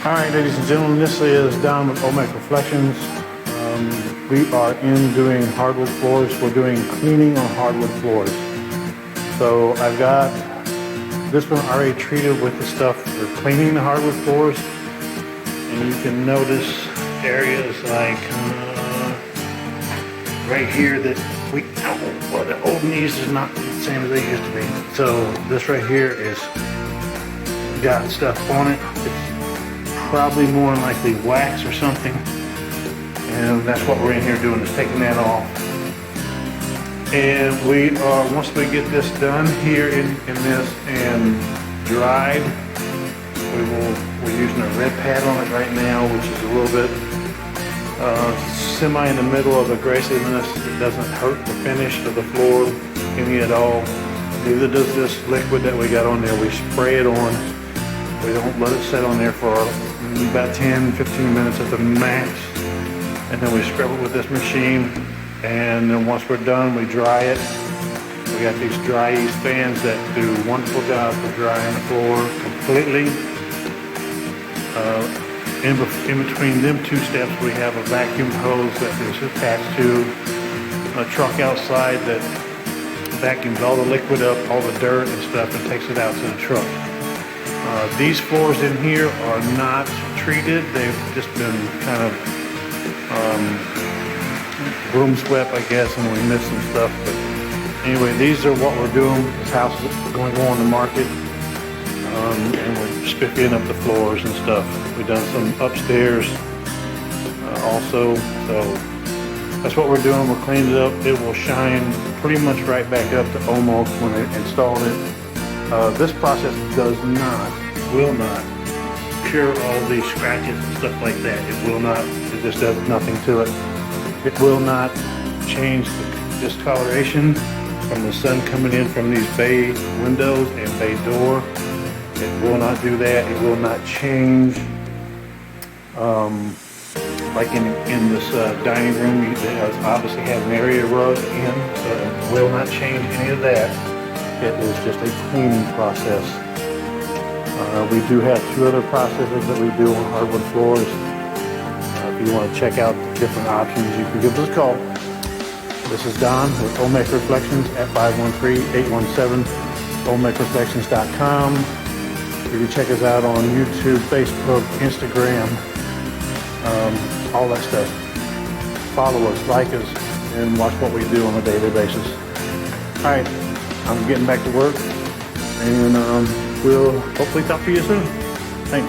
Alright, ladies and gentlemen, this is Don with Olmec Reflections. We are in doing hardwood floors. We're doing cleaning on hardwood floors. So I've got this one already treated with the stuff for cleaning the hardwood floors. And you can notice areas like right here that well, the old knees is not the same as they used to be. So this right here is got stuff on it. It's probably more than likely wax or something, and that's what we're in here doing, is taking that off. And we are, once we get this done here in this and dried, we're using a red pad on it right now, which is a little bit semi in the middle of aggressiveness. It doesn't hurt the finish of the floor any at all. Neither does this liquid that we got on there. We spray it on. We don't let it sit on there for about 10-15 minutes at the max, and then we scrub it with this machine, and then once we're done we dry it. We got these dry ease fans that do a wonderful job for drying the floor completely. In between them two steps we have a vacuum hose that is attached to a truck outside that vacuums all the liquid up, all the dirt and stuff, and takes it out to the truck. These floors in here are not treated. They've just been kind of broom swept, I guess, and we missed some stuff. But anyway, these are what we're doing. This house is going to go on the market, and we're spiffing up the floors and stuff. We've done some upstairs also, so that's what we're doing. We're cleaning it up. It will shine pretty much right back up to almost when they installed it. This process will not cure all these scratches and stuff like that. It will not. It just does nothing to it. It will not change the discoloration from the sun coming in from these bay windows and bay door. It will not do that. It will not change. Like in this dining room, you obviously have an area rug in, so it will not change any of that. It is just a cleaning process. We do have two other processes that we do on hardwood floors. If you want to check out the different options, you can give us a call. This is Don with Olmec Reflections at 513-817-olmecreflections.com. You can check us out on YouTube, Facebook, Instagram, all that stuff. Follow us, like us, and watch what we do on a daily basis. All right. I'm getting back to work, and we'll hopefully talk to you soon. Thanks.